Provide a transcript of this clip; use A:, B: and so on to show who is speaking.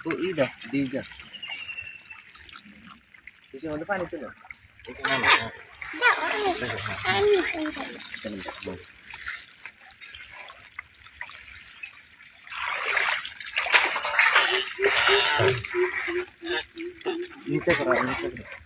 A: Oh, ida, diga. Ito ano pa nito na? Ito na. Ini saya